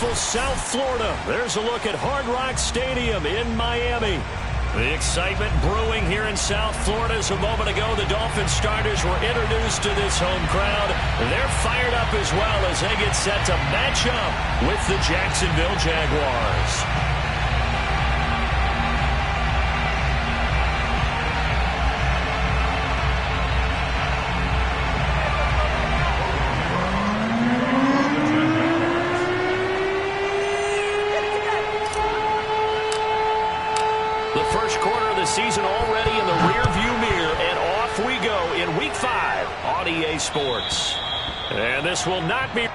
beautiful South Florida. There's a look at Hard Rock Stadium in Miami. The excitement brewing here in South Florida. As a moment ago, the Dolphins starters were introduced to this home crowd. They're fired up as well as they get set to match up with the Jacksonville Jaguars. First quarter of the season already in the rearview mirror, and off we go in Week 5 on EA Sports. And this will not be...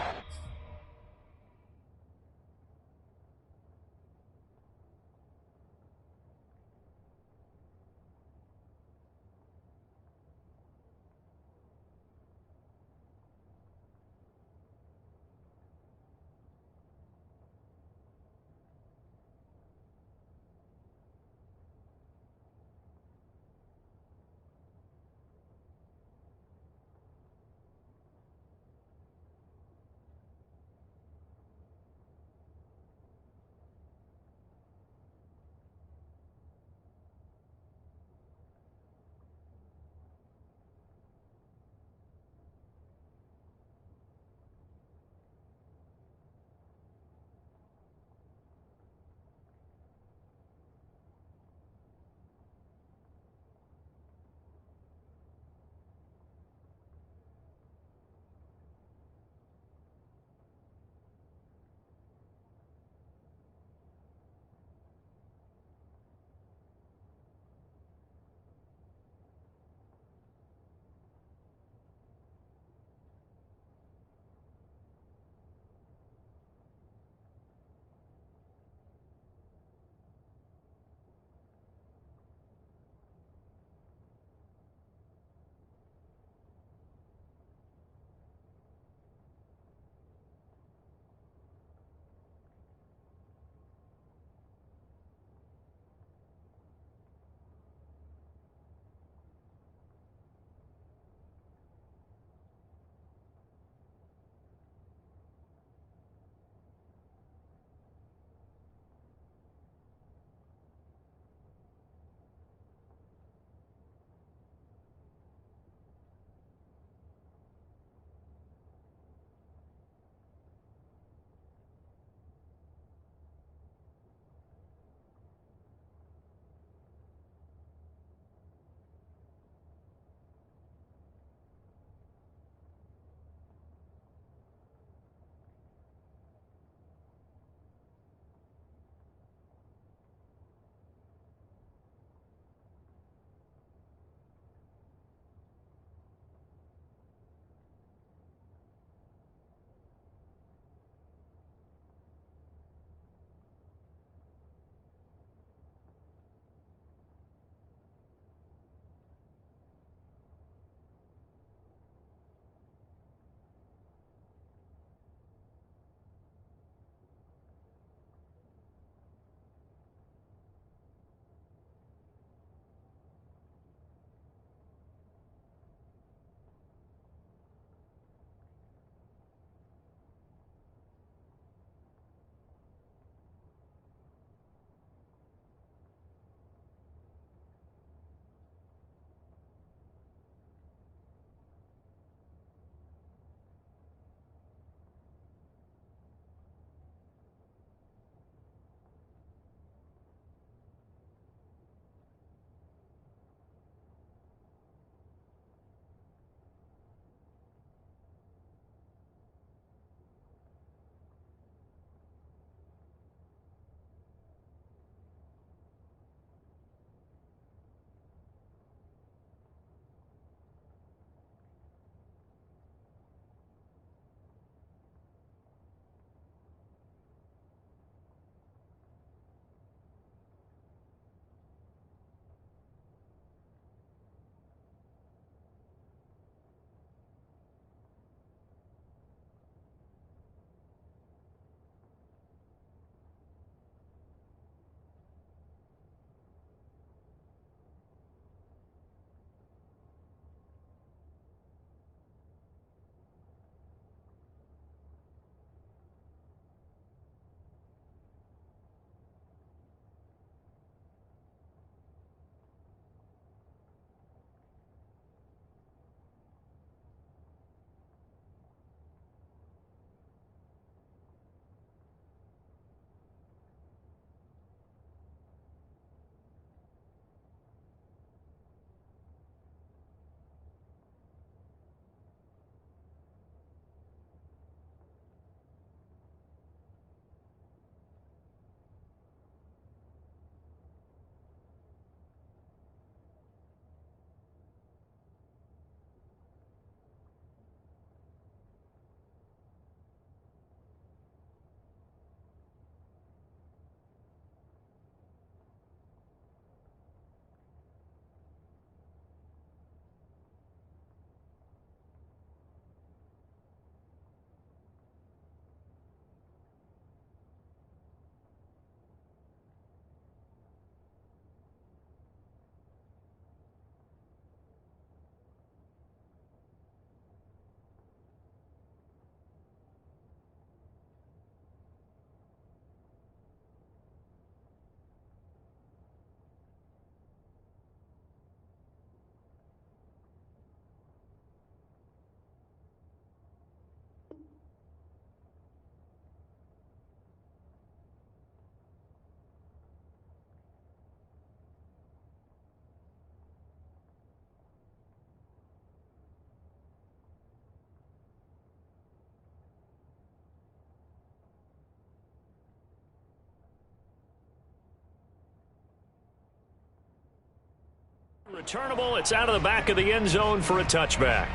Returnable, it's out of the back of the end zone for a touchback.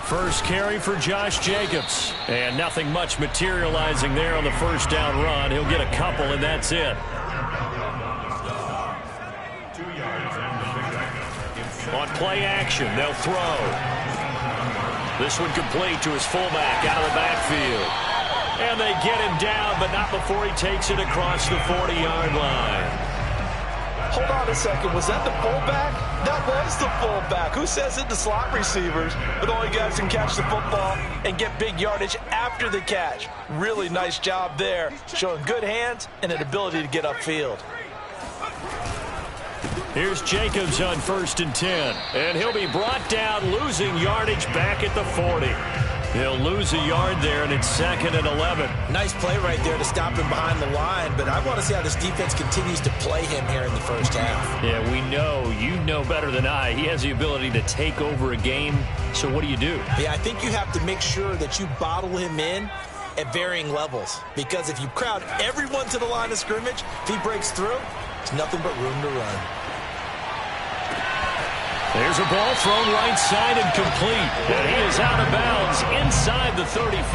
First carry for Josh Jacobs. And nothing much materializing there on the first down run. He'll get a couple, and that's it. On play action, they'll throw. This one complete to his fullback out of the backfield. And they get him down, but not before he takes it across the 40-yard line. Hold on a second. Was that the fullback? That was the fullback. Who says it? The slot receivers are the only guys who can catch the football and get big yardage after the catch. Really nice job there, showing good hands and an ability to get upfield. Here's Jacobs on 1st and 10. And he'll be brought down, losing yardage back at the 40. He'll lose a yard there, and it's 2nd and 11. Nice play right there to stop him behind the line, but I want to see how this defense continues to play him here in the first half. Yeah, we know. You know better than I. He has the ability to take over a game, so what do you do? Yeah, I think you have to make sure that you bottle him in at varying levels, because if you crowd everyone to the line of scrimmage, if he breaks through, it's nothing but room to run. There's a ball thrown right side and complete. And he is out of bounds inside the 35.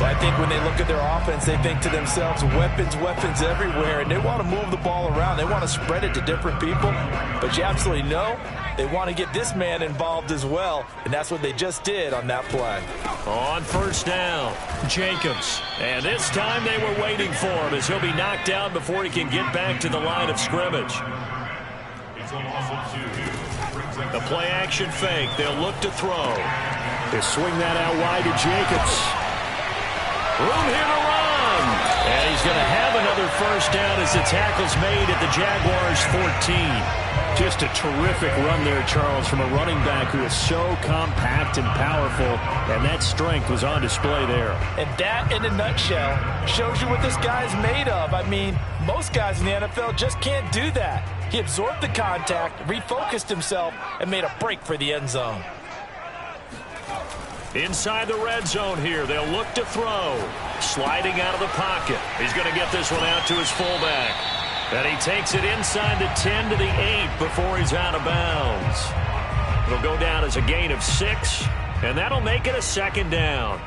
I think when they look at their offense, they think to themselves, weapons, weapons everywhere. And they want to move the ball around. They want to spread it to different people. But you absolutely know they want to get this man involved as well. And that's what they just did on that play. On 1st down, Jacobs. And this time they were waiting for him as he'll be knocked down before he can get back to the line of scrimmage. The play-action fake. They'll look to throw. They swing that out wide to Jacobs. Room here to run. And he's going to have another first down as the tackle's made at the Jaguars' 14. Just a terrific run there, Charles, from a running back who is so compact and powerful, and that strength was on display there. And that, in a nutshell, shows you what this guy's made of. I mean, most guys in the NFL just can't do that. He absorbed the contact, refocused himself, and made a break for the end zone. Inside the red zone here, they'll look to throw. Sliding out of the pocket. He's going to get this one out to his fullback. And he takes it inside the 10 to the 8 before he's out of bounds. It'll go down as a gain of 6, and that'll make it a 2nd down.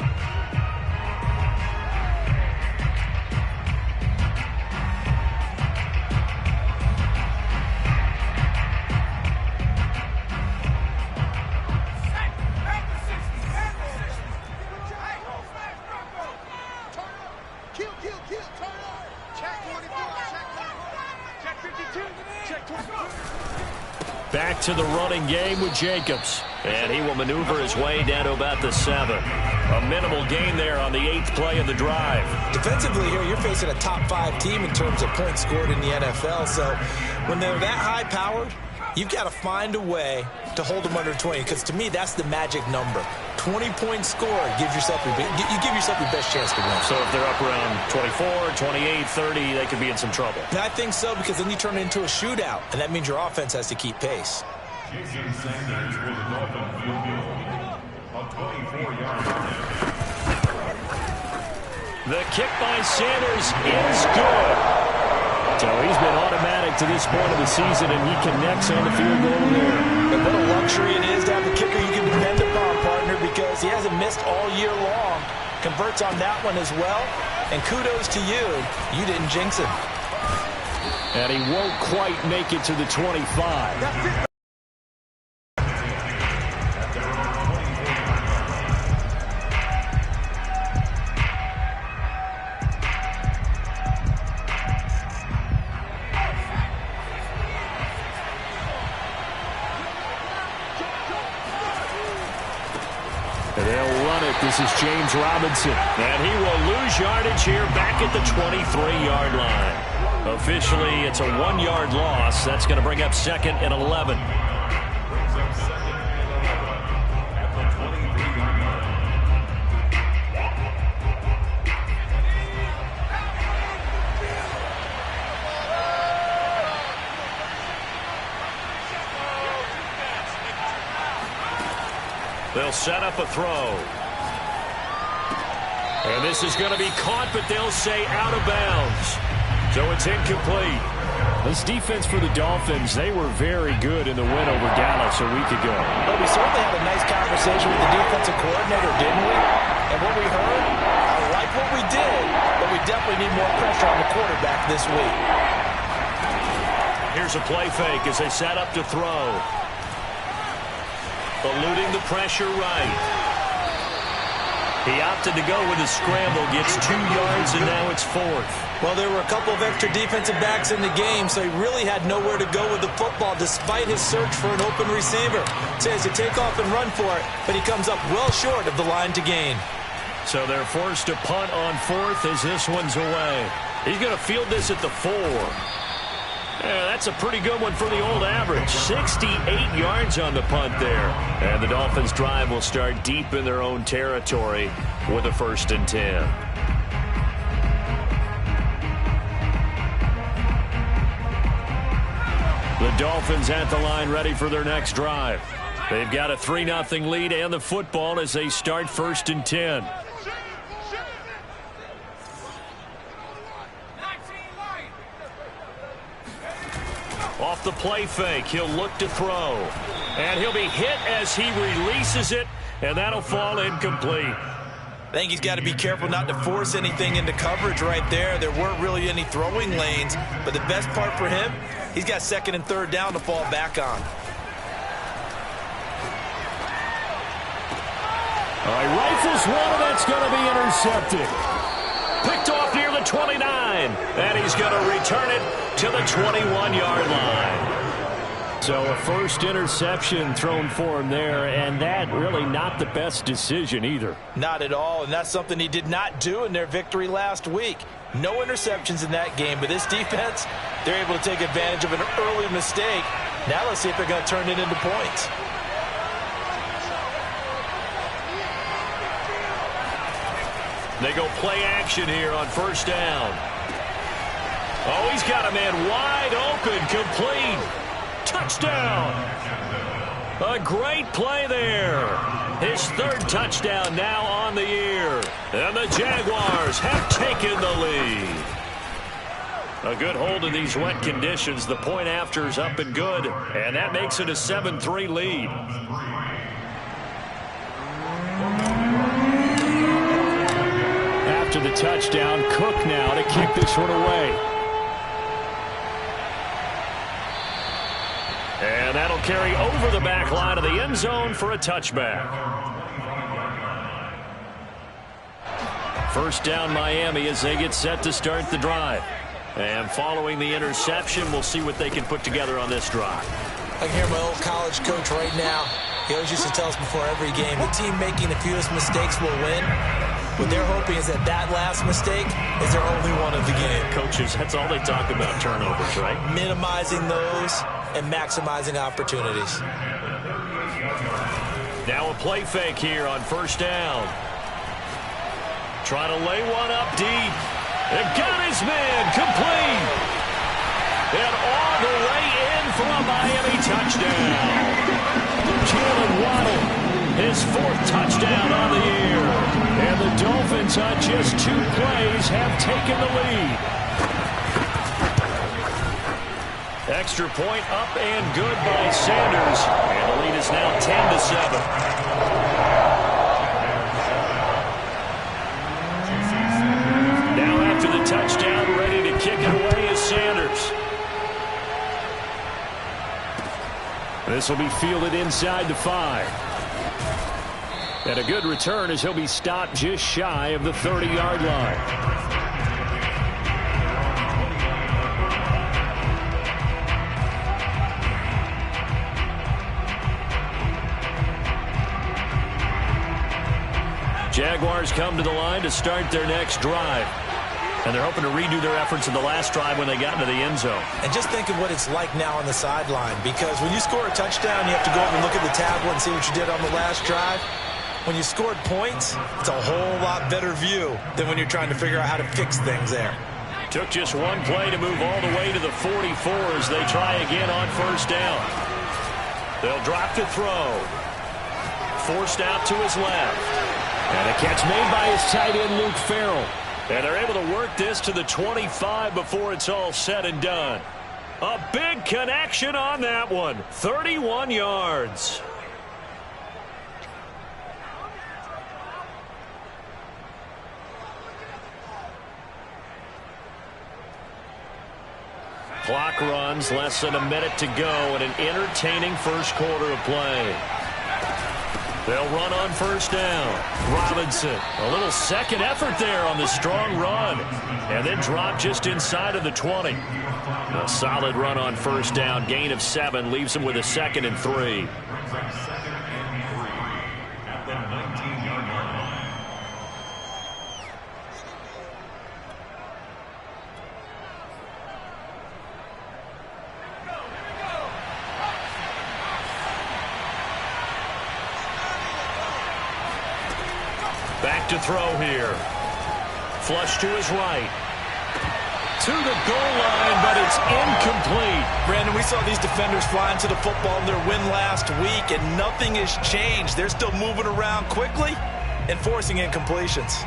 Back to the running game with Jacobs. And he will maneuver his way down to about the 7. A minimal gain there on the 8th play of the drive. Defensively here, you're facing a top 5 team in terms of points scored in the NFL. So when they're that high-powered, you've got to find a way to hold them under 20. Because to me, that's the magic number. 20 points scored gives yourself you give yourself your best chance to win. So if they're up around 24, 28, 30, they could be in some trouble. And I think so, because then you turn it into a shootout, and that means your offense has to keep pace. The kick by Sanders is good. So he's been automatic to this point of the season, and he connects on the field goal there. And what a luxury it is to have a kicker you can depend upon, partner, because he hasn't missed all year long. Converts on that one as well. And kudos to you. You didn't jinx him. And he won't quite make it to the 25. They'll run it. This is James Robinson. And he will lose yardage here back at the 23-yard line. Officially, it's a 1-yard loss. That's going to bring up 2nd and 11. They'll set up a throw. And this is going to be caught, but they'll say out of bounds. So it's incomplete. This defense for the Dolphins, they were very good in the win over Dallas a week ago. Well, we certainly had a nice conversation with the defensive coordinator, didn't we? And what we heard, I like what we did, but we definitely need more pressure on the quarterback this week. Here's a play fake as they set up to throw. Eluding the pressure right. He opted to go with a scramble, gets 2 yards, and now it's 4th. Well, there were a couple of extra defensive backs in the game, so he really had nowhere to go with the football despite his search for an open receiver. So he has to take off and run for it, but he comes up well short of the line to gain. So they're forced to punt on 4th as this one's away. He's going to field this at the 4. Yeah, that's a pretty good one for the old average. 68 yards on the punt there. And the Dolphins' drive will start deep in their own territory with a 1st and 10. The Dolphins at the line ready for their next drive. They've got a 3-0 lead and the football as they start 1st and 10. Off the play fake, he'll look to throw. And he'll be hit as he releases it, and that'll fall incomplete. I think he's got to be careful not to force anything into coverage right there. There weren't really any throwing lanes, but the best part for him, he's got 2nd and 3rd down to fall back on. All right, rifles one, and that's going to be intercepted. Picked off near the 29, and he's going to return it to the 21-yard line. So a first interception thrown for him there, and that really not the best decision either. Not at all, and that's something he did not do in their victory last week. No interceptions in that game, but this defense, they're able to take advantage of an early mistake. Now let's see if they're going to turn it into points. They go play action here on 1st down. Oh, he's got a man wide open, complete. Touchdown. A great play there. His 3rd touchdown now on the year. And the Jaguars have taken the lead. A good hold in these wet conditions. The point after is up and good. And that makes it a 7-3 lead. After the touchdown, Cook now to kick this one away. And that'll carry over the back line of the end zone for a touchback. 1st down Miami as they get set to start the drive. And following the interception, we'll see what they can put together on this drive. I can hear my old college coach right now. He always used to tell us before every game, the team making the fewest mistakes will win. What they're hoping is that that last mistake is their only one of the game. Coaches, that's all they talk about, turnovers, right? Minimizing those and maximizing opportunities. Now a play fake here on 1st down. Trying to lay one up deep. And got his man complete. And all the way in for a Miami touchdown. Jalen Waddle, his 4th touchdown on the year. And the Dolphins on just 2 plays have taken the lead. Extra point up and good by Sanders. And the lead is now 10-7. Now after the touchdown, ready to kick it away is Sanders. This will be fielded inside the 5. And a good return as he'll be stopped just shy of the 30-yard line. Jaguars come to the line to start their next drive. And they're hoping to redo their efforts in the last drive when they got into the end zone. And just think of what it's like now on the sideline, because when you score a touchdown, you have to go over and look at the tablet and see what you did on the last drive. When you scored points, it's a whole lot better view than when you're trying to figure out how to fix things there. Took just one play to move all the way to the 44 as they try again on 1st down. They'll drop to throw. forced out to his left. And a catch made by his tight end, Luke Farrell. And they're able to work this to the 25 before it's all said and done. A big connection on that one. 31 yards. Clock runs, less than a minute to go in an entertaining first quarter of play. They'll run on first down. Robinson, a little second effort there on the strong run. And then drop just inside of the 20. A solid run on first down. Gain of 7 leaves him with a 2nd and 3. Back to throw here. Flush to his right. To the goal line, but it's incomplete. Brandon, we saw these defenders flying to the football in their win last week, and nothing has changed. They're still moving around quickly and forcing incompletions.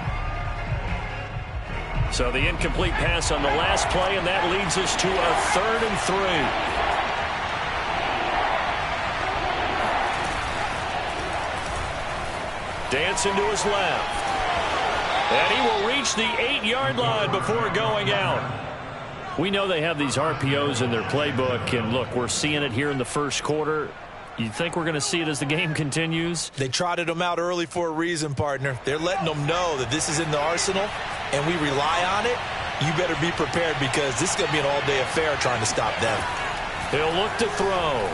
So the incomplete pass on the last play, and that leads us to a 3rd and 3. Dancing to his left. And he will reach the 8-yard line before going out. We know they have these RPOs in their playbook, and look, we're seeing it here in the first quarter. You think we're going to see it as the game continues? They trotted them out early for a reason, partner. They're letting them know that this is in the arsenal, and we rely on it. You better be prepared because this is going to be an all-day affair trying to stop them. He'll look to throw.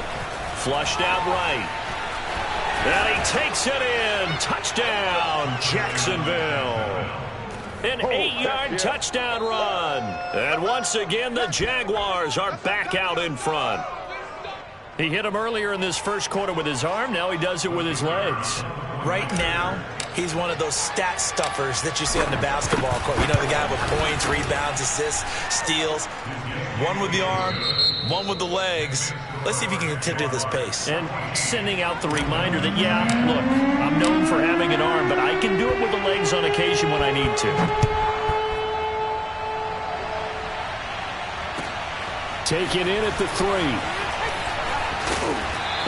Flushed out right. And he takes it in. Touchdown, Jacksonville. An 8-yard touchdown run. And once again, the Jaguars are back out in front. He hit him earlier in this first quarter with his arm. Now he does it with his legs. Right now, he's one of those stat stuffers that you see on the basketball court. You know, the guy with points, rebounds, assists, steals. One with the arm, one with the legs. Let's see if he can continue this pace. And sending out the reminder that, yeah, look, I'm known for having an arm, but I can do it with the legs on occasion when I need to. Taken in at the 3.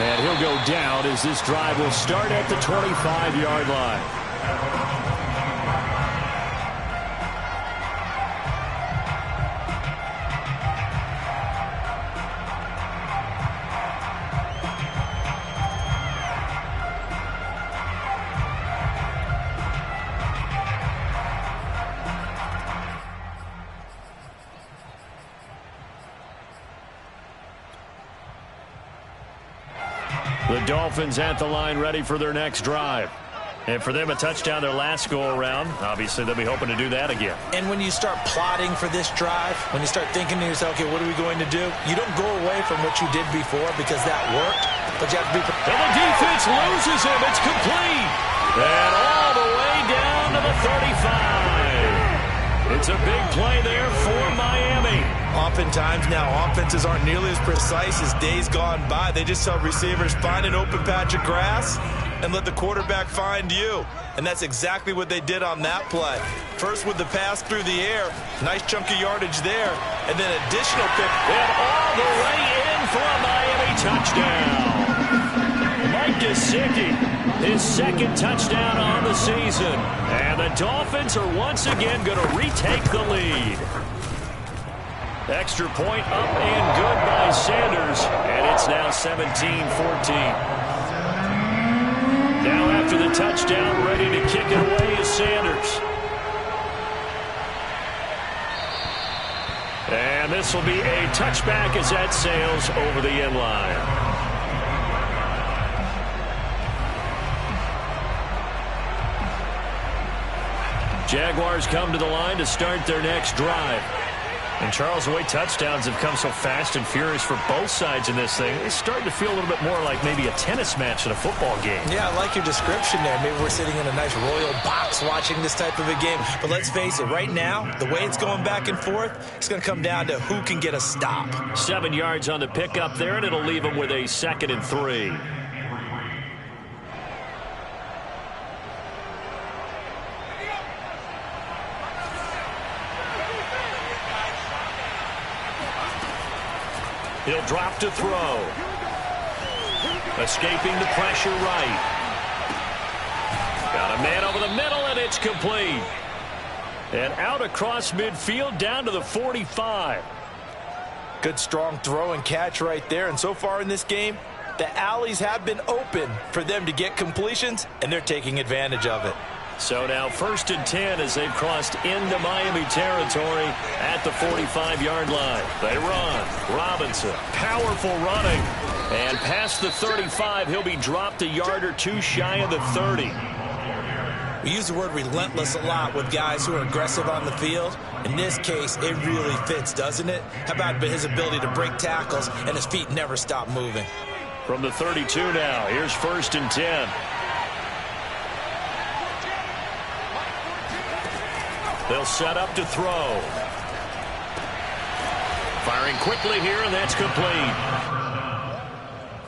And he'll go down as this drive will start at the 25-yard line. The Dolphins at the line ready for their next drive. And for them, a touchdown their last go-around. Obviously, they'll be hoping to do that again. And when you start plotting for this drive, when you start thinking to yourself, okay, what are we going to do? You don't go away from what you did before because that worked, but you have to be prepared. And the defense loses him. It's complete. And all the way down to the 35. It's a big play there for Miami. Oftentimes now, offenses aren't nearly as precise as days gone by. They just tell receivers, find an open patch of grass and let the quarterback find you. And that's exactly what they did on that play. First with the pass through the air, nice chunk of yardage there, and then additional pick. And all the way in for a Miami touchdown. Mike Gesicki, his 2nd touchdown on the season. And the Dolphins are once again going to retake the lead. Extra point up and good by Sanders, and it's now 17-14. Now after the touchdown, ready to kick it away is Sanders. And this will be a touchback as that sails over the end line. Jaguars come to the line to start their next drive. And, Charles, the way touchdowns have come so fast and furious for both sides in this thing, it's starting to feel a little bit more like maybe a tennis match in a football game. Yeah, I like your description there. Maybe we're sitting in a nice royal box watching this type of a game. But let's face it, right now, the way it's going back and forth, it's going to come down to who can get a stop. 7 yards on the pickup there, and it'll leave them with a 2nd and 3. He'll drop to throw. Escaping the pressure right. Got a man over the middle, and it's complete. And out across midfield down to the 45. Good, strong throw and catch right there. And so far in this game, the alleys have been open for them to get completions, and they're taking advantage of it. So now 1st and 10 as they've crossed into Miami territory at the 45-yard line. They run. Robinson, powerful running. And past the 35, he'll be dropped a yard or two shy of the 30. We use the word relentless a lot with guys who are aggressive on the field. In this case, it really fits, doesn't it? How about his ability to break tackles and his feet never stop moving? From the 32 now, here's 1st and 10. They'll set up to throw. Firing quickly here, and that's complete.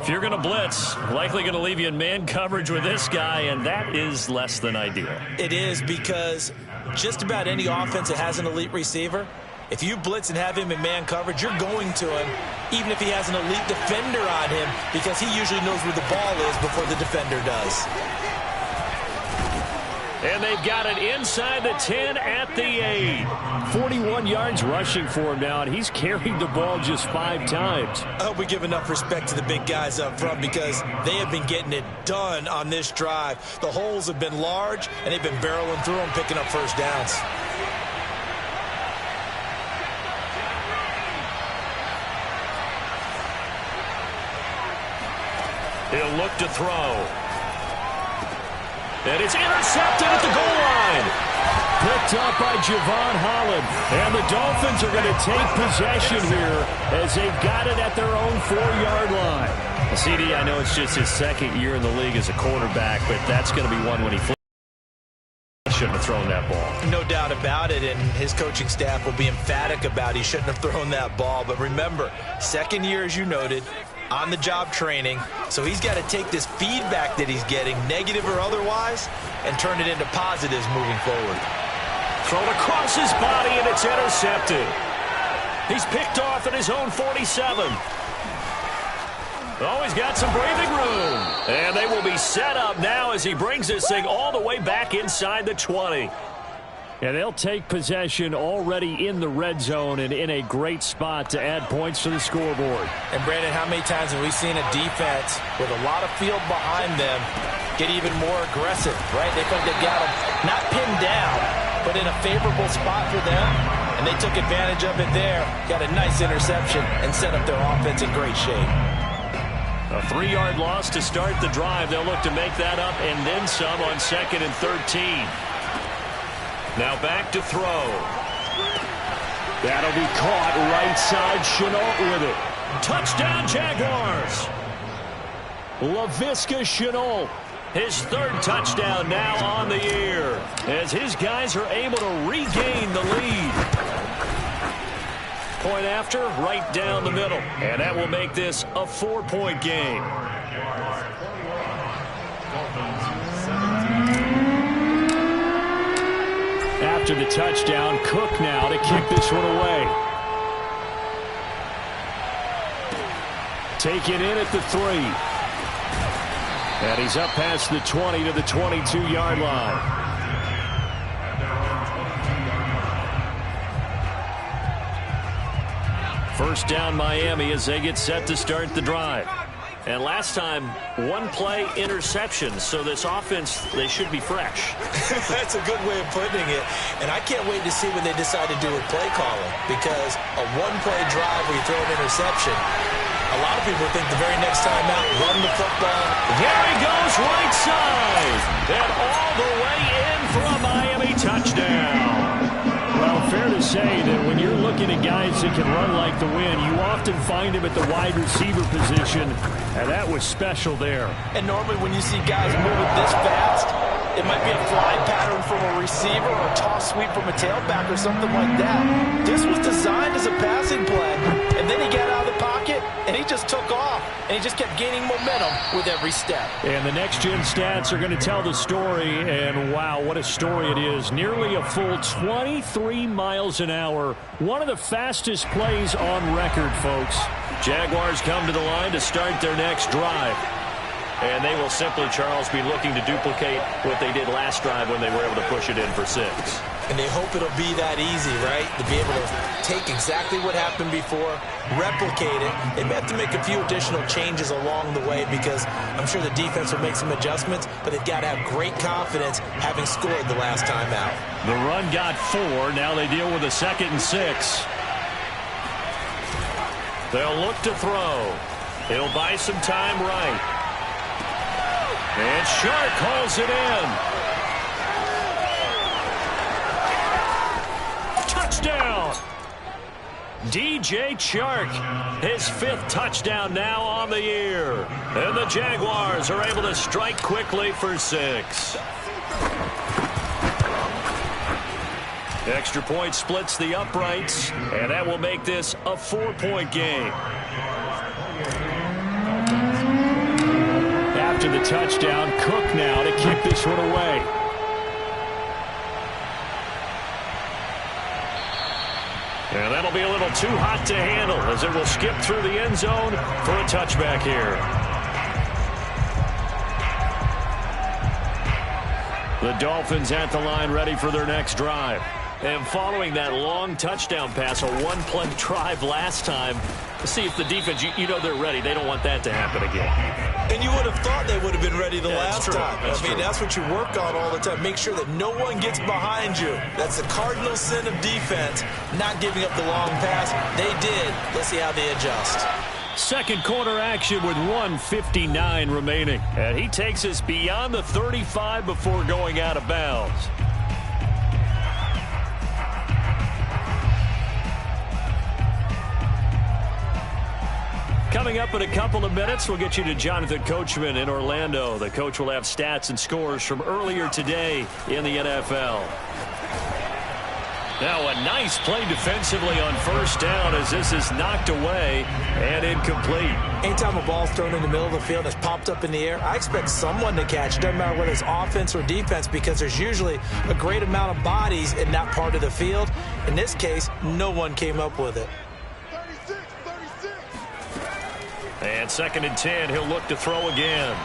If you're going to blitz, likely going to leave you in man coverage with this guy, and that is less than ideal. It is, because just about any offense that has an elite receiver, if you blitz and have him in man coverage, you're going to him, even if he has an elite defender on him, because he usually knows where the ball is before the defender does. And they've got it inside the 10 at the 8. 41 yards rushing for him now, and he's carried the ball just 5 times. I hope we give enough respect to the big guys up front, because they have been getting it done on this drive. The holes have been large, and they've been barreling through them, picking up first downs. He'll look to throw. And it's intercepted at the goal line. Picked up by Javon Holland. And the Dolphins are going to take possession here as they've got it at their own 4-yard line. CD, I know it's just his 2nd year in the league as a quarterback, but that's going to be one when he shouldn't have thrown that ball. No doubt about it, and his coaching staff will be emphatic about he shouldn't have thrown that ball. But remember, 2nd year, as you noted, on-the-job training, so he's got to take this feedback that he's getting, negative or otherwise, and turn it into positives moving forward. Thrown across his body, and it's intercepted. He's picked off at his own 47. Oh, he's got some breathing room. And they will be set up now as he brings this thing all the way back inside the 20. And they'll take possession already in the red zone and in a great spot to add points to the scoreboard. And, Brandon, how many times have we seen a defense with a lot of field behind them get even more aggressive, right? They think they got them not pinned down, but in a favorable spot for them, and they took advantage of it there, got a nice interception, and set up their offense in great shape. A 3-yard loss to start the drive. They'll look to make that up and then some on 2nd and 13. Now back to throw. That'll be caught right side. Chenault with it. Touchdown, Jaguars. Laviska Chenault, his 3rd touchdown now on the year, as his guys are able to regain the lead. Point after, right down the middle. And that will make this a 4-point game. After the touchdown, Cook now to kick this one away. Taken in at the 3. And he's up past the 20 to the 22-yard line. First down, Miami, as they get set to start the drive. And last time, 1-play interception. So this offense, they should be fresh. That's a good way of putting it. And I can't wait to see what they decide to do with play calling. Because a 1-play drive where you throw an interception, a lot of people think the very next time out, run the football. There he goes, right side. And all the way in for a Miami touchdown. Well, fair to say that when you're looking at guys that can run like the wind, you often find him at the wide receiver position, and that was special there. And normally when you see guys moving this fast, it might be a fly pattern from a receiver or a toss sweep from a tailback or something like that. This was designed as a passing play, and then he got out of the pocket, and he just took off, and he just kept gaining momentum with every step. And the next-gen stats are going to tell the story, and wow, what a story it is. Nearly a full 23 miles an hour. One of the fastest plays on record, folks. Jaguars come to the line to start their next drive. And they will simply, Charles, be looking to duplicate what they did last drive when they were able to push it in for 6. And they hope it'll be that easy, right? To be able to take exactly what happened before, replicate it. They may have to make a few additional changes along the way because I'm sure the defense will make some adjustments, but they've got to have great confidence having scored the last time out. The run got 4. Now they deal with a 2nd and 6. They'll look to throw. He'll buy some time right. And Shark hauls it in. Touchdown! DJ Chark, his 5th touchdown now on the year. And the Jaguars are able to strike quickly for 6. Extra point splits the uprights, and that will make this a 4-point game. After the touchdown, Cook now to kick this one away. And that'll be a little too hot to handle as it will skip through the end zone for a touchback here. The Dolphins at the line ready for their next drive. And following that long touchdown pass, a one-play drive last time, to see if the defense, you know they're ready. They don't want that to happen again. And you would have thought they would have been ready the last time. That's true. That's what you work on all the time. Make sure that no one gets behind you. That's the cardinal sin of defense, not giving up the long pass. They did. Let's see how they adjust. Second quarter action with 1:59 remaining. And he takes us beyond the 35 before going out of bounds. Coming up in a couple of minutes, we'll get you to Jonathan Coachman in Orlando. The coach will have stats and scores from earlier today in the NFL. Now a nice play defensively on first down as this is knocked away and incomplete. Anytime a ball's thrown in the middle of the field and it's popped up in the air, I expect someone to catch. It doesn't matter whether it's offense or defense because there's usually a great amount of bodies in that part of the field. In this case, no one came up with it. And 2nd and 10, he'll look to throw again.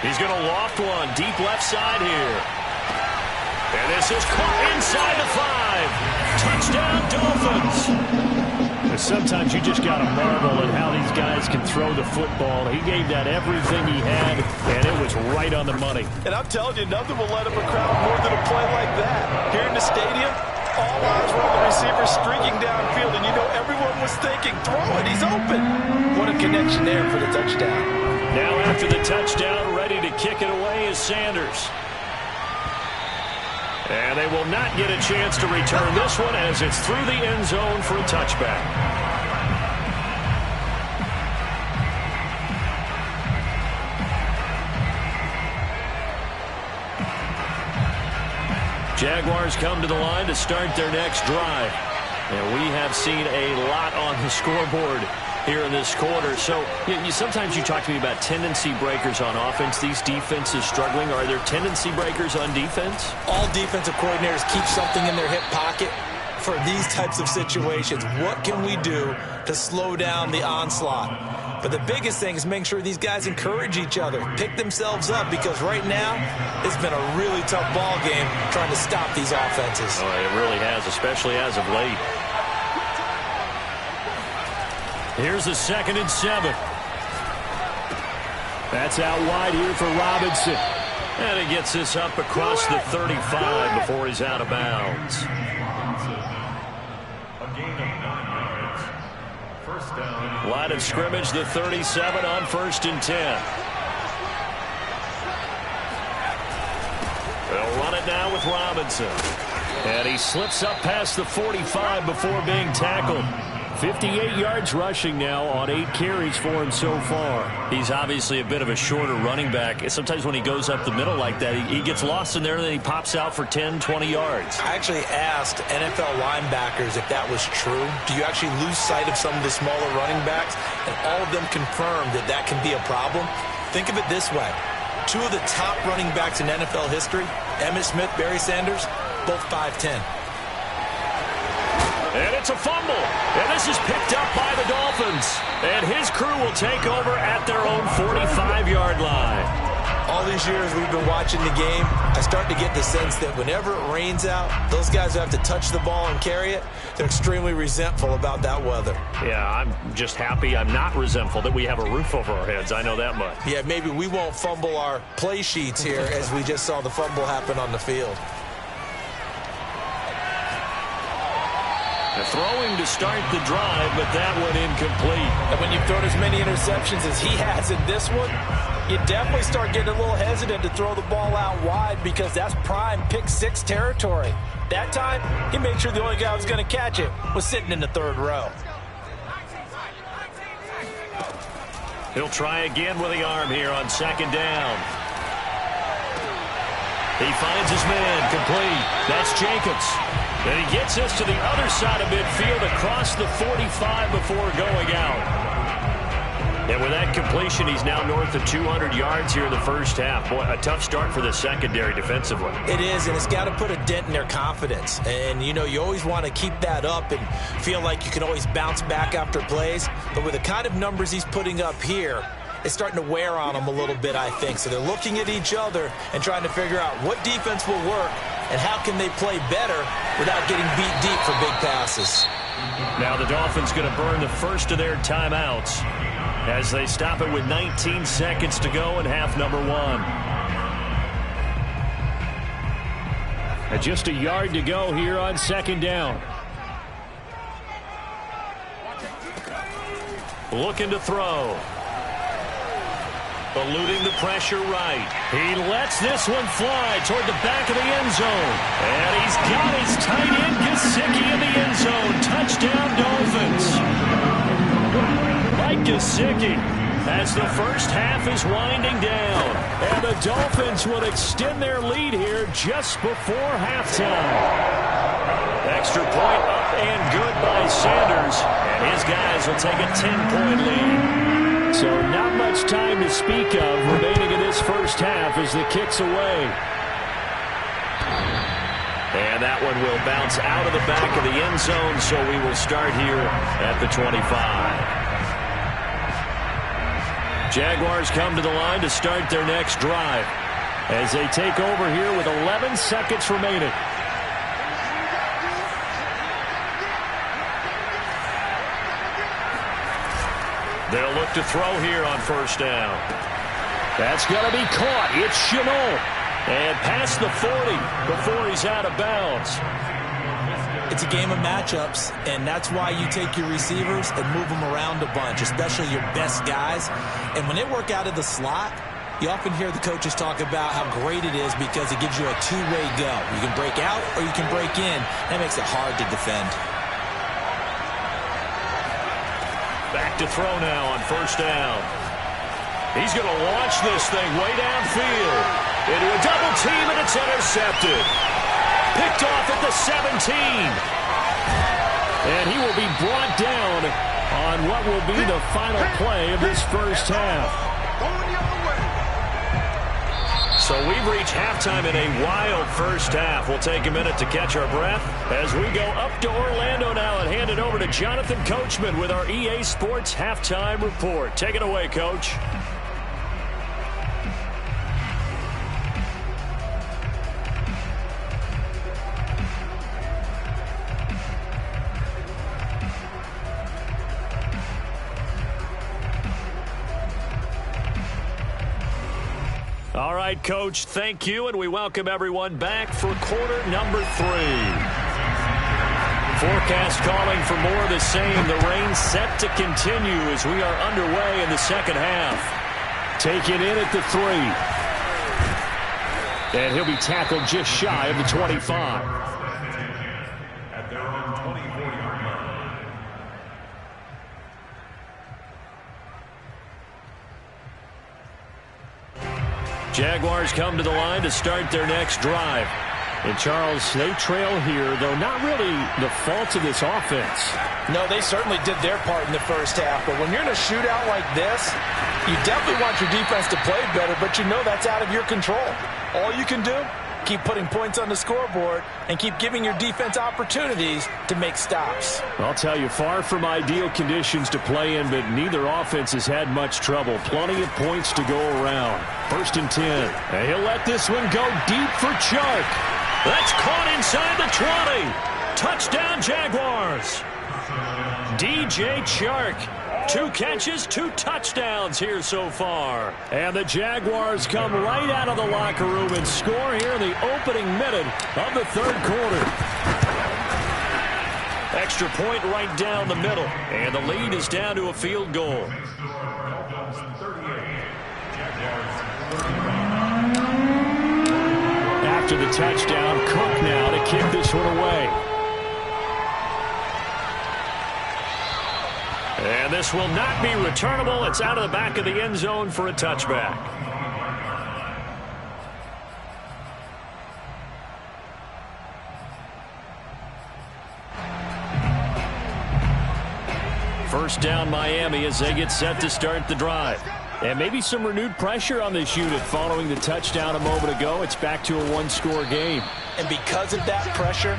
He's going to loft one deep left side here. And this is caught inside the 5. Touchdown, Dolphins. Sometimes you just got to marvel at how these guys can throw the football. He gave that everything he had, and it was right on the money. And I'm telling you, nothing will let up a crowd more than a play like that. Here in the stadium, all eyes were on the receiver streaking downfield, and you know everyone was thinking, throw it, he's open. What a connection there for the touchdown. Now after the touchdown, ready to kick it away is Sanders. And they will not get a chance to return this one as it's through the end zone for a touchback. Jaguars come to the line to start their next drive. And we have seen a lot on the scoreboard here in this quarter. So sometimes you talk to me about tendency breakers on offense. These defenses struggling. Are there tendency breakers on defense? All defensive coordinators keep something in their hip pocket for these types of situations. What can we do to slow down the onslaught? But the biggest thing is making sure these guys encourage each other, pick themselves up, because right now it's been a really tough ball game trying to stop these offenses. Oh, it really has, especially as of late. Here's the 2nd and 7. That's out wide here for Robinson. And he gets this up across the 35 before he's out of bounds. Line of scrimmage, the 37 on 1st and 10. They'll run it now with Robinson. And he slips up past the 45 before being tackled. 58 yards rushing now on 8 carries for him so far. He's obviously a bit of a shorter running back. Sometimes when he goes up the middle like that, he gets lost in there and then he pops out for 10, 20 yards. I actually asked NFL linebackers if that was true. Do you actually lose sight of some of the smaller running backs? And all of them confirmed that that can be a problem. Think of it this way. 2 of the top running backs in NFL history, Emmitt Smith, Barry Sanders, both 5'10". And it's a fumble. And this is picked up by the Dolphins. And his crew will take over at their own 45-yard line. All these years we've been watching the game, I start to get the sense that whenever it rains out, those guys who have to touch the ball and carry it, they're extremely resentful about that weather. Yeah, I'm just happy I'm not resentful that we have a roof over our heads. I know that much. Yeah, maybe we won't fumble our play sheets here as we just saw the fumble happen on the field. Throwing to start the drive, but that one incomplete. And when you've thrown as many interceptions as he has in this one, you definitely start getting a little hesitant to throw the ball out wide because that's prime pick 6 territory. That time, he made sure the only guy who was going to catch it was sitting in the 3rd row. He'll try again with the arm here on 2nd down. He finds his man, complete. That's Jacobs. And he gets us to the other side of midfield across the 45 before going out. And with that completion, he's now north of 200 yards here in the first half. Boy, a tough start for the secondary defensively. It is, and it's got to put a dent in their confidence. And, you know, you always want to keep that up and feel like you can always bounce back after plays. But with the kind of numbers he's putting up here, it's starting to wear on them a little bit, I think. So they're looking at each other and trying to figure out what defense will work and how can they play better without getting beat deep for big passes. Now the Dolphins going to burn the first of their timeouts as they stop it with 19 seconds to go in half number 1. And just a yard to go here on 2nd down. Looking to throw. Eluding the pressure right. He lets this one fly toward the back of the end zone. And he's got his tight end Gesicki in the end zone. Touchdown Dolphins. Mike Gesicki as the first half is winding down. And the Dolphins will extend their lead here just before halftime. Extra point up and good by Sanders. And his guys will take a 10-point lead. So not much time to speak of remaining in this first half as the kick's away. And that one will bounce out of the back of the end zone, so we will start here at the 25. Jaguars come to the line to start their next drive as they take over here with 11 seconds remaining. They'll look to throw here on 1st down. That's going to be caught. It's Shenault. And past the 40 before he's out of bounds. It's a game of matchups, and that's why you take your receivers and move them around a bunch, especially your best guys. And when they work out of the slot, you often hear the coaches talk about how great it is because it gives you a two-way go. You can break out or you can break in. That makes it hard to defend. Back to throw now on 1st down. He's going to launch this thing way downfield into a double team, and it's intercepted. Picked off at the 17. And he will be brought down on what will be the final play of this first half. So we've reached halftime in a wild first half. We'll take a minute to catch our breath as we go up to Orlando now and hand it over to Jonathan Coachman with our EA Sports Halftime Report. Take it away, Coach. All right, Coach, thank you, and we welcome everyone back for quarter number 3. Forecast calling for more of the same. The rain set to continue as we are underway in the second half. Taken in at the 3. And he'll be tackled just shy of the 25. Jaguars come to the line to start their next drive. And, Charles, they trail here, though not really the fault of this offense. No, they certainly did their part in the first half. But when you're in a shootout like this, you definitely want your defense to play better, but you know that's out of your control. All you can do, keep putting points on the scoreboard and keep giving your defense opportunities to make stops. I'll tell you, far from ideal conditions to play in, but neither offense has had much trouble. Plenty of points to go around. 1st and 10. And he'll let this one go deep for Chark. That's caught inside the 20. Touchdown, Jaguars. DJ Chark. 2 catches, 2 touchdowns here so far. And the Jaguars come right out of the locker room and score here in the opening minute of the 3rd quarter. Extra point right down the middle. And the lead is down to a field goal. After the touchdown, Cook now to kick this one away. And this will not be returnable. It's out of the back of the end zone for a touchback. First down, Miami, as they get set to start the drive. And maybe some renewed pressure on this unit following the touchdown a moment ago. It's back to a 1-score game. And because of that pressure,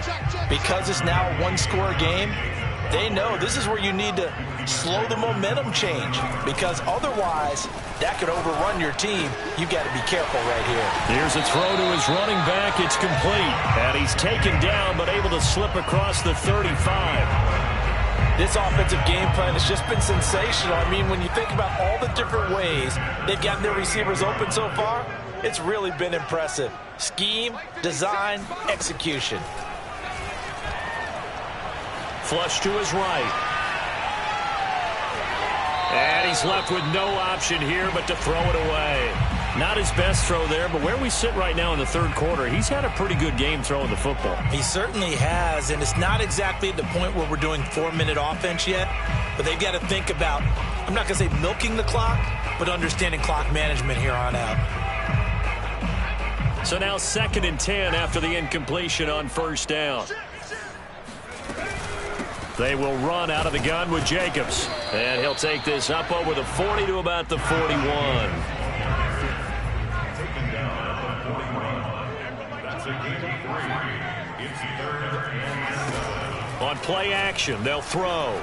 because it's now a 1-score game, they know this is where you need to slow the momentum change, because otherwise that could overrun your team. You've got to be careful right here. Here's a throw to his running back. It's complete. And he's taken down but able to slip across the 35. This offensive game plan has just been sensational. I mean, when you think about all the different ways they've gotten their receivers open so far, it's really been impressive. Scheme, design, execution. Flush to his right. And he's left with no option here but to throw it away. Not his best throw there, but where we sit right now in the 3rd quarter, he's had a pretty good game throwing the football. He certainly has, and it's not exactly at the point where we're doing 4-minute offense yet, but they've got to think about, I'm not going to say milking the clock, but understanding clock management here on out. So now 2nd and 10 after the incompletion on 1st down. They will run out of the gun with Jacobs. And he'll take this up over the 40 to about the 41. On play action, they'll throw.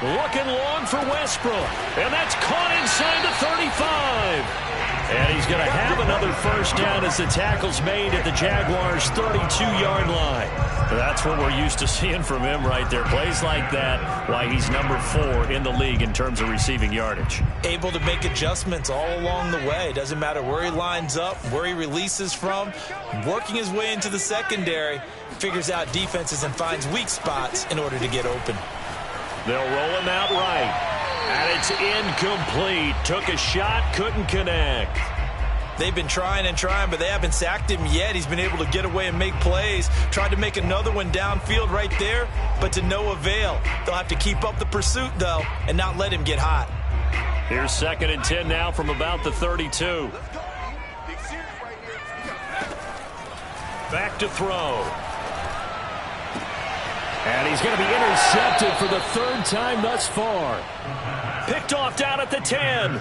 Looking long for Westbrook. And that's caught inside the 35. And he's going to have another 1st down as the tackle's made at the Jaguars' 32-yard line. That's what we're used to seeing from him right there. Plays like that, why he's number 4 in the league in terms of receiving yardage. Able to make adjustments all along the way. Doesn't matter where he lines up, where he releases from. Working his way into the secondary, figures out defenses and finds weak spots in order to get open. They'll roll him out right. And it's incomplete. Took a shot, couldn't connect. They've been trying and trying, but they haven't sacked him yet. He's been able to get away and make plays. Tried to make another one downfield right there, but to no avail. They'll have to keep up the pursuit, though, and not let him get hot. Here's 2nd and 10 now from about the 32. Back to throw. And he's going to be intercepted for the 3rd time thus far. Picked off down at the 10.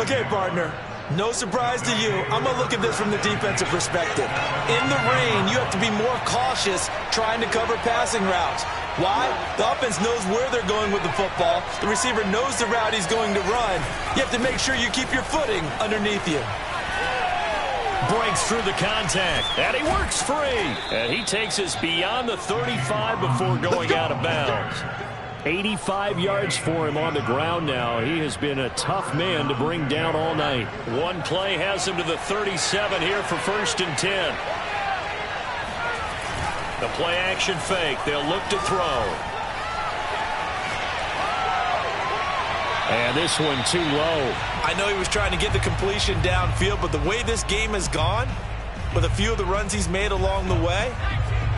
Okay, partner. No surprise to you. I'm going to look at this from the defensive perspective. In the rain, you have to be more cautious trying to cover passing routes. Why? The offense knows where they're going with the football. The receiver knows the route he's going to run. You have to make sure you keep your footing underneath you. Breaks through the contact, and he works free. And he takes us beyond the 35 before going out of bounds. 85 yards for him on the ground now. He has been a tough man to bring down all night. One play has him to the 37 here for 1st and 10. The play action fake. They'll look to throw. And this one too low. I know he was trying to get the completion downfield, but the way this game has gone, with a few of the runs he's made along the way,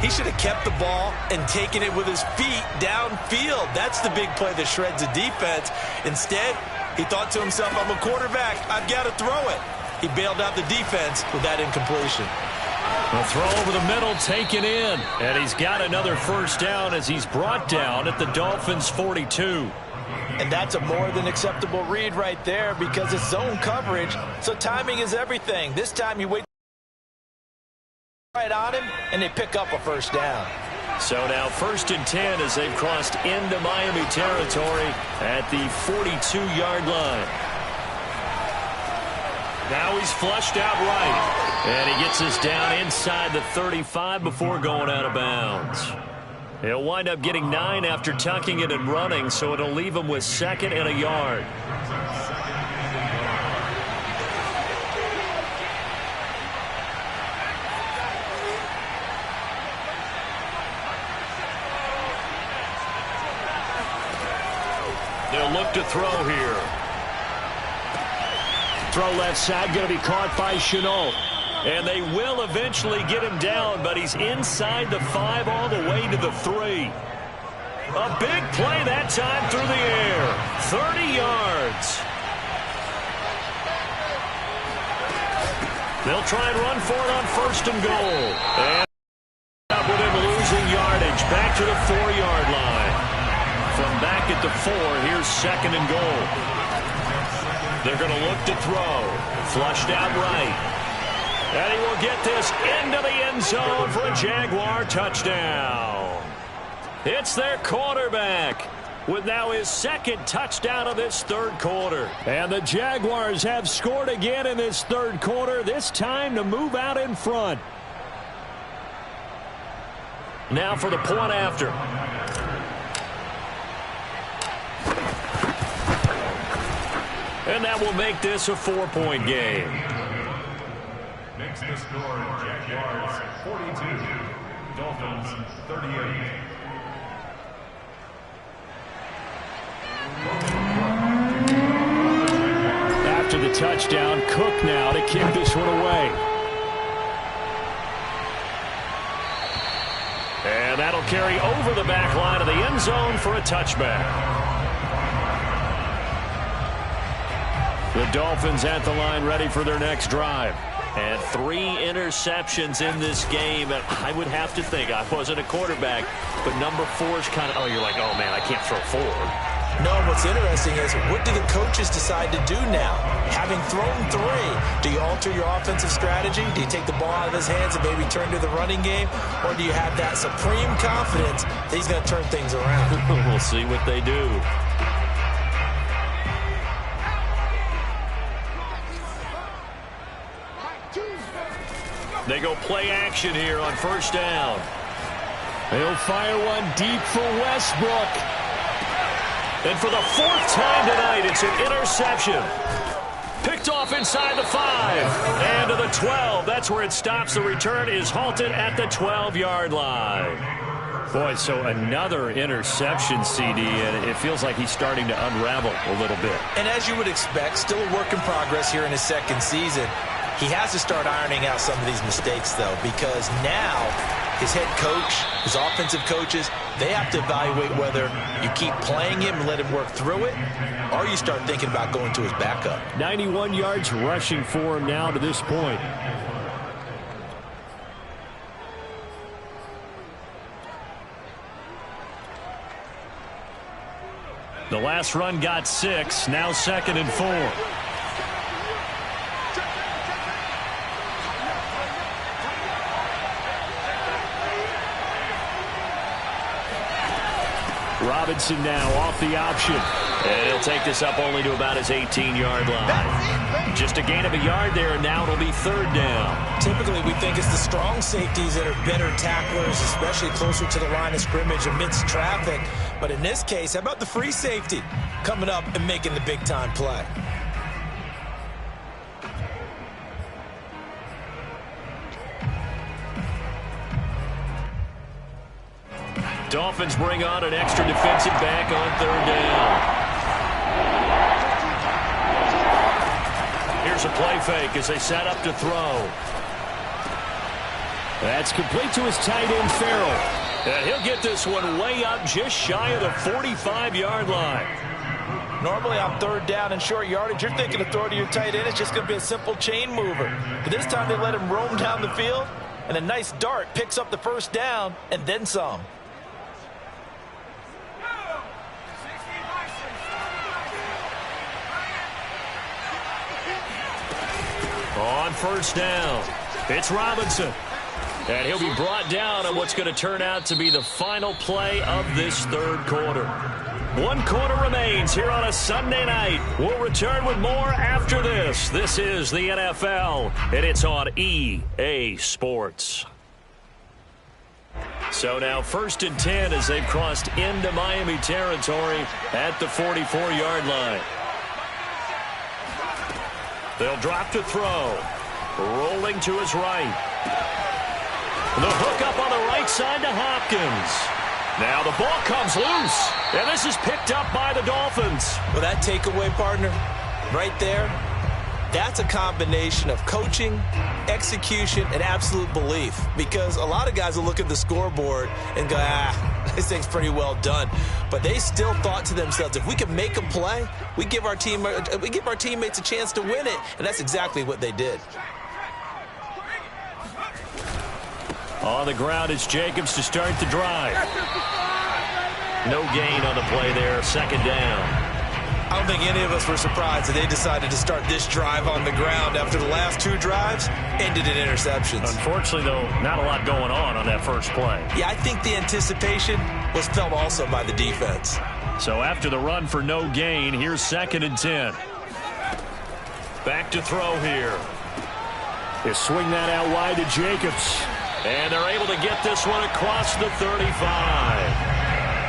He should have kept the ball and taken it with his feet downfield. That's the big play that shreds the defense. Instead, he thought to himself, I'm a quarterback. I've got to throw it. He bailed out the defense with that incompletion. A throw over the middle taken in. And he's got another first down as he's brought down at the Dolphins' 42. And that's a more than acceptable read right there because it's zone coverage, so timing is everything. This time you wait right on him, and they pick up a first down. So now 1st and 10 as they've crossed into Miami territory at the 42-yard line. Now he's flushed out right, and he gets us down inside the 35 before going out of bounds. He'll wind up getting 9 after tucking it and running, so it'll leave him with 2nd and a yard. They'll look to throw here. Throw left side, going to be caught by Chenault. And they will eventually get him down, but he's inside the 5 all the way to the 3. A big play that time through the air. 30 yards. They'll try and run for it on 1st and goal. And up with him losing yardage. Back to the 4-yard line. From back at the 4, here's 2nd and goal. They're going to look to throw. Flushed out right. And he will get this into the end zone for a Jaguar touchdown. It's their quarterback with now his 2nd touchdown of this 3rd quarter. And the Jaguars have scored again in this 3rd quarter, this time to move out in front. Now for the point after. And that will make this a 4-point game. Makes the score Jaguars 42, Dolphins 38. After the touchdown, Cook now to kick this one away. And that'll carry over the back line of the end zone for a touchback. The Dolphins at the line ready for their next drive. And 3 interceptions in this game. And I would have to think, I wasn't a quarterback, but number 4 is kind of, you're like, oh, man, I can't throw 4. No, what's interesting is what do the coaches decide to do now? Having thrown 3, do you alter your offensive strategy? Do you take the ball out of his hands and maybe turn to the running game? Or do you have that supreme confidence that he's going to turn things around? We'll see what they do. They go play action here on 1st down. They'll fire one deep for Westbrook. And for the 4th time tonight, it's an interception. Picked off inside the 5. And to the 12. That's where it stops. The return is halted at the 12-yard line. Boy, so another interception, CD, and it feels like he's starting to unravel a little bit. And as you would expect, still a work in progress here in his 2nd season. He has to start ironing out some of these mistakes, though, because now his head coach, his offensive coaches, they have to evaluate whether you keep playing him and let him work through it, or you start thinking about going to his backup. 91 yards rushing for him now to this point. The last run got 6, now 2nd and 4. Robinson now off the option. And he'll take this up only to about his 18-yard line. Just a gain of a yard there, and now it'll be 3rd down. Typically, we think it's the strong safeties that are better tacklers, especially closer to the line of scrimmage amidst traffic. But in this case, how about the free safety coming up and making the big-time play? Dolphins bring on an extra defensive back on 3rd down. Here's a play fake as they set up to throw. That's complete to his tight end, Farrell. And he'll get this one way up just shy of the 45-yard line. Normally on third down and short yardage, you're thinking of throw to your tight end. It's just going to be a simple chain mover. But this time they let him roam down the field, and a nice dart picks up the first down and then some. On first down, it's Robinson. And he'll be brought down on what's going to turn out to be the final play of this third quarter. 1 quarter remains here on a Sunday night. We'll return with more after this. This is the NFL, and it's on EA Sports. So now 1st and 10 as they've crossed into Miami territory at the 44-yard line. They'll drop to throw. Rolling to his right. The hook up on the right side to Hopkins. Now the ball comes loose, and this is picked up by the Dolphins. Well, that takeaway, partner, right there, that's a combination of coaching, execution, and absolute belief. Because a lot of guys will look at the scoreboard and go, this thing's pretty well done. But they still thought to themselves, if we can make a play, we give our teammates a chance to win it. And that's exactly what they did. On the ground, it's Jacobs to start the drive. No gain on the play there, 2nd down. I don't think any of us were surprised that they decided to start this drive on the ground after the last 2 drives ended in interceptions. Unfortunately, though, not a lot going on that first play. Yeah, I think the anticipation was felt also by the defense. So after the run for no gain, here's 2nd and 10. Back to throw here. They swing that out wide to Jacobs. And they're able to get this one across the 35.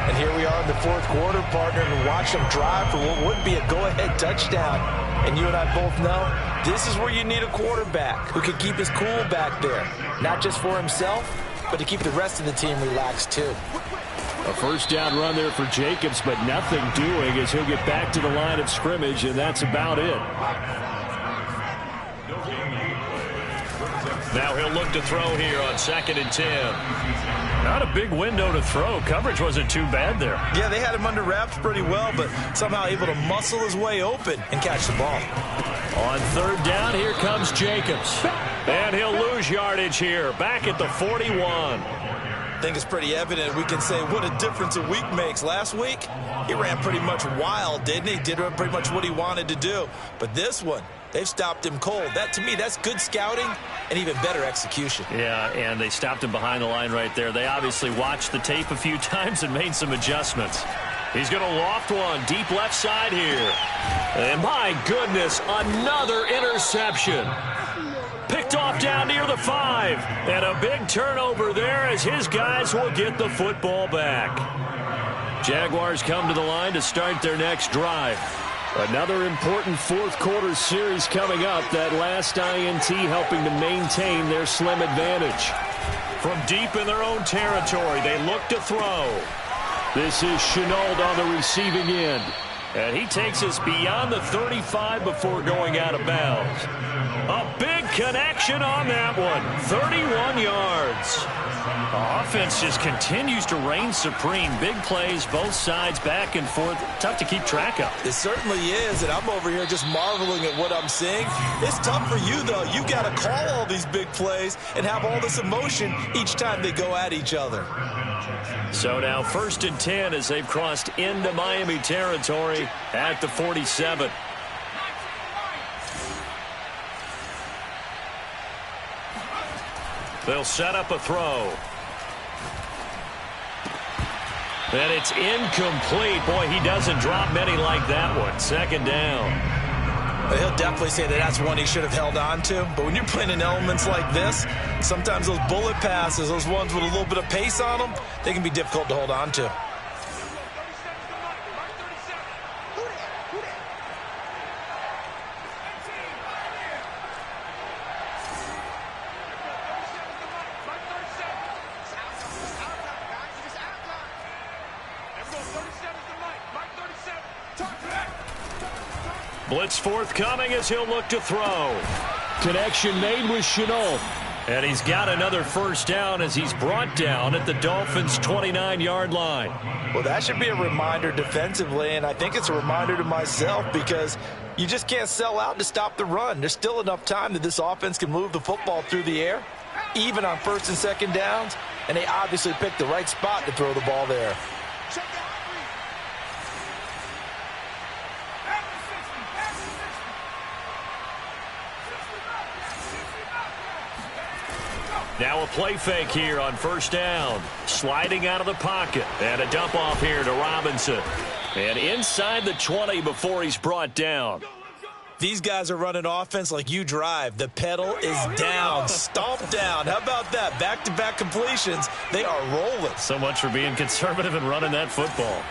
And here we are in the 4th quarter, partner, and watch them drive for what would be a go-ahead touchdown. And you and I both know this is where you need a quarterback who can keep his cool back there. Not just for himself, but to keep the rest of the team relaxed too. A 1st down run there for Jacobs, but nothing doing as he'll get back to the line of scrimmage, and that's about it. Now he'll look to throw here on 2nd and 10. Not a big window to throw. Coverage wasn't too bad there. Yeah, they had him under wraps pretty well, but somehow able to muscle his way open and catch the ball. On 3rd down, here comes Jacobs. And he'll lose yardage here, back at the 41. I think it's pretty evident we can say what a difference a week makes. Last week, he ran pretty much wild, didn't he? Did pretty much what he wanted to do. But this one, they've stopped him cold. That, to me, that's good scouting and even better execution. Yeah, and they stopped him behind the line right there. They obviously watched the tape a few times and made some adjustments. He's going to loft one deep left side here. And my goodness, another interception. Picked off down near the 5. And a big turnover there as his guys will get the football back. Jaguars come to the line to start their next drive. Another important 4th quarter series coming up. That last INT helping to maintain their slim advantage. From deep in their own territory, they look to throw. This is Shenault on the receiving end. And he takes us beyond the 35 before going out of bounds. A big connection on that one. 31 yards. The offense just continues to reign supreme. Big plays, both sides, back and forth. Tough to keep track of. It certainly is, and I'm over here just marveling at what I'm seeing. It's tough for you, though. You've got to call all these big plays and have all this emotion each time they go at each other. So now 1st and 10 as they've crossed into Miami territory at the 47. They'll set up a throw. And it's incomplete. Boy, he doesn't drop many like that one. 2nd down. He'll definitely say that that's one he should have held on to. But when you're playing in elements like this, sometimes those bullet passes, those ones with a little bit of pace on them, they can be difficult to hold on to. Blitz forthcoming as he'll look to throw. Connection made with Shenault. And he's got another first down as he's brought down at the Dolphins' 29-yard line. Well, that should be a reminder defensively, and I think it's a reminder to myself because you just can't sell out to stop the run. There's still enough time that this offense can move the football through the air, even on first and second downs, and they obviously picked the right spot to throw the ball there. Now a play fake here on first down. Sliding out of the pocket. And a dump off here to Robinson. And inside the 20 before he's brought down. These guys are running offense like you drive. The pedal is down, stomped down. How about that? Back-to-back completions. They are rolling. So much for being conservative and running that football.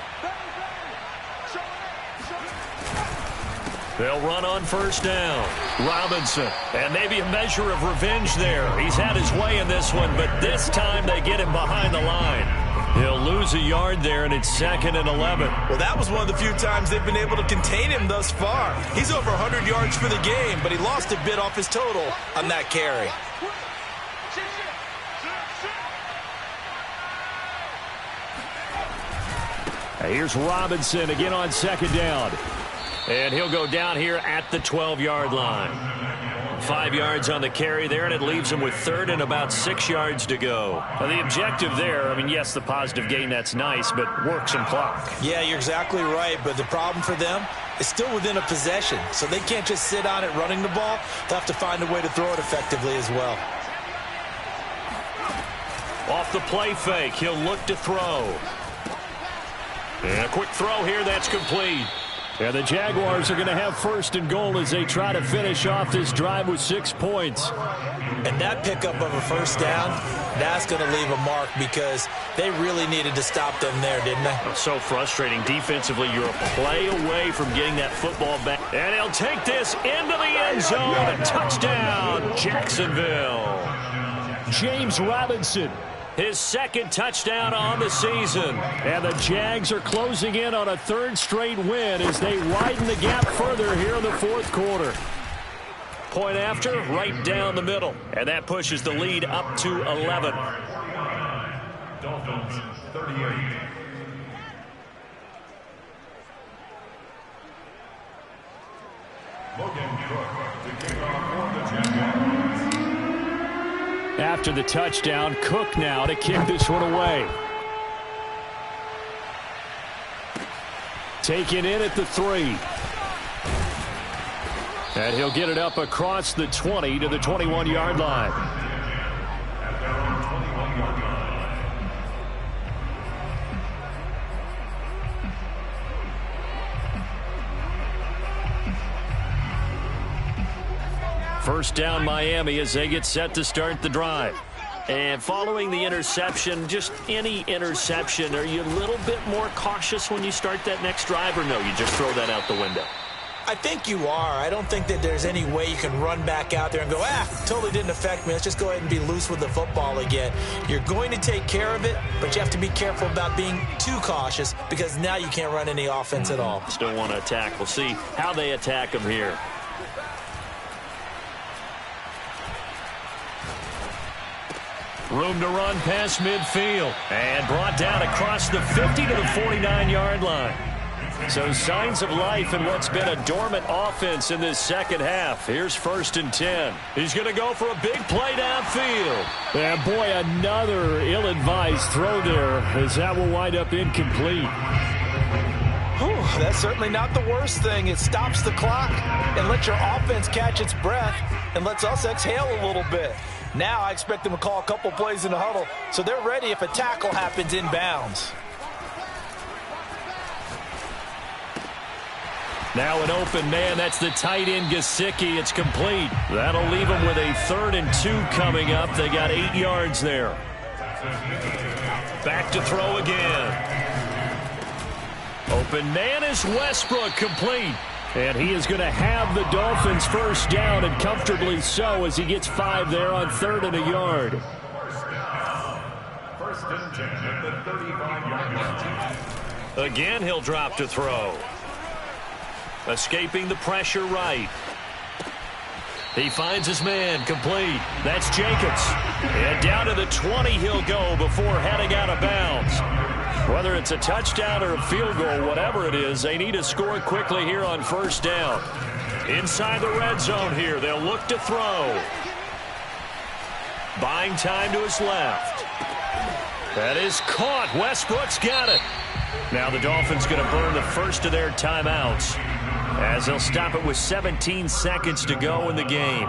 They'll run on first down. Robinson. And maybe a measure of revenge there. He's had his way in this one, but this time they get him behind the line. He'll lose a yard there, and it's 2nd and 11. Well, that was one of the few times they've been able to contain him thus far. He's over 100 yards for the game, but he lost a bit off his total on that carry. Here's Robinson again on second down. And he'll go down here at the 12-yard line. 5 yards on the carry there, and it leaves him with 3rd and about 6 yards to go. Now, the objective there, I mean, yes, the positive gain, that's nice, but work some clock. Yeah, you're exactly right, but the problem for them is still within a possession, so they can't just sit on it running the ball. They'll have to find a way to throw it effectively as well. Off the play fake, he'll look to throw. And a quick throw here, that's complete. And the Jaguars are going to have 1st and goal as they try to finish off this drive with 6 points. And that pickup of a first down, that's going to leave a mark because they really needed to stop them there, didn't they? So frustrating. Defensively, you're a play away from getting that football back. And he'll take this into the end zone. A touchdown, Jacksonville. James Robinson. His 2nd touchdown on the season. And the Jags are closing in on a 3rd straight win as they widen the gap further here in the 4th quarter. Point after, right down the middle. And that pushes the lead up to 11. Dolphins 38. Logan Cook to kick off for the Jaguars. After the touchdown, Cook now to kick this one away. Taken in at the 3. And he'll get it up across the 20 to the 21-yard line. At their own 21-yard line. First down Miami as they get set to start the drive. And following the interception, just any interception, are you a little bit more cautious when you start that next drive, or no, you just throw that out the window? I think you are. I don't think that there's any way you can run back out there and go, totally didn't affect me. Let's just go ahead and be loose with the football again. You're going to take care of it, but you have to be careful about being too cautious because now you can't run any offense at all. Still want to attack. We'll see how they attack them here. Room to run past midfield. And brought down across the 50 to the 49-yard line. So signs of life in what's been a dormant offense in this second half. Here's 1st and 10. He's going to go for a big play downfield. And boy, another ill-advised throw there as that will wind up incomplete. Whew, that's certainly not the worst thing. It stops the clock and lets your offense catch its breath and lets us exhale a little bit. Now I expect them to call a couple plays in the huddle so they're ready if a tackle happens inbounds. Now an open man. That's the tight end, Gesicki. It's complete. That'll leave them with a 3rd and 2 coming up. They got 8 yards there. Back to throw again. Open man is Westbrook, complete. And he is going to have the Dolphins first down, and comfortably so as he gets 5 there on 3rd and a yard. First and 10 at the 35-yard line. Again, he'll drop to throw. Escaping the pressure right. He finds his man, complete. That's Jacobs. And down to the 20 he'll go before heading out of bounds. Whether it's a touchdown or a field goal, whatever it is, they need to score quickly here on first down. Inside the red zone here, they'll look to throw. Buying time to his left. That is caught. Westbrook's got it. Now the Dolphins going to burn the first of their timeouts as they'll stop it with 17 seconds to go in the game.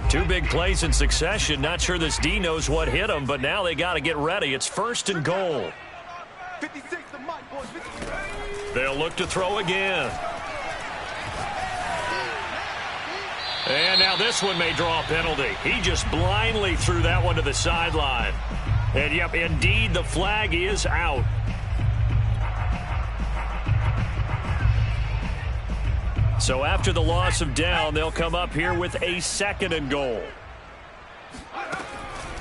Two big plays in succession. Not sure this D knows what hit him, but now they got to get ready. It's first and goal. 56 to Mike, boys. 56. They'll look to throw again. And now this one may draw a penalty. He just blindly threw that one to the sideline. And, yep, indeed, the flag is out. So after the loss of down, they'll come up here with a second and goal.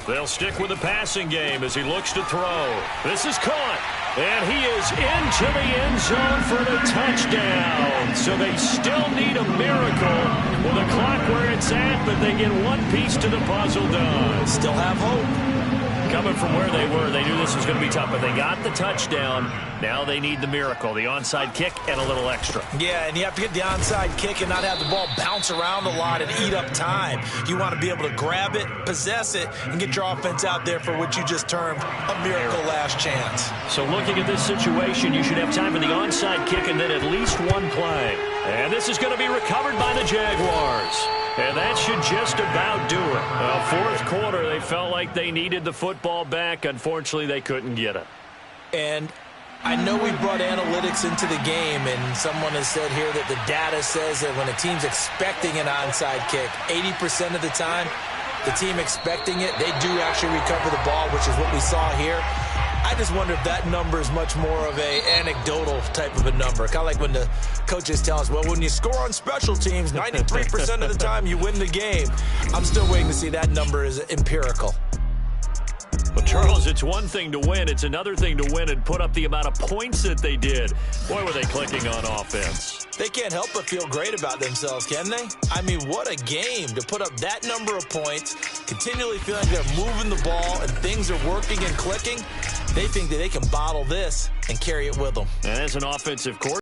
They'll stick with the passing game as he looks to throw. This is caught. And he is into the end zone for the touchdown. So they still need a miracle with the clock where it's at, but they get one piece to the puzzle done. Still have hope. Coming from where they were, they knew this was going to be tough, but they got the touchdown. Now they need the miracle, the onside kick and a little extra. Yeah, and you have to get the onside kick and not have the ball bounce around a lot and eat up time. You want to be able to grab it, possess it, and get your offense out there for what you just termed a miracle last chance. So looking at this situation, you should have time for the onside kick and then at least one play. And this is going to be recovered by the Jaguars. And that should just about do it. Fourth quarter, they felt like they needed the football back. Unfortunately, they couldn't get it. And I know we brought analytics into the game, and someone has said here that the data says that when a team's expecting an onside kick, 80% of the time, the team expecting it, they do actually recover the ball, which is what we saw here. I just wonder if that number is much more of a anecdotal type of a number. Kind of like when the coaches tell us, well, when you score on special teams, 93% of the time you win the game. I'm still waiting to see that number is empirical. Well, Charles, it's one thing to win. It's another thing to win and put up the amount of points that they did. Boy, were they clicking on offense. They can't help but feel great about themselves, can they? I mean, what a game to put up that number of points, continually feeling like they're moving the ball and things are working and clicking. They think that they can bottle this and carry it with them. And as an offensive coordinator,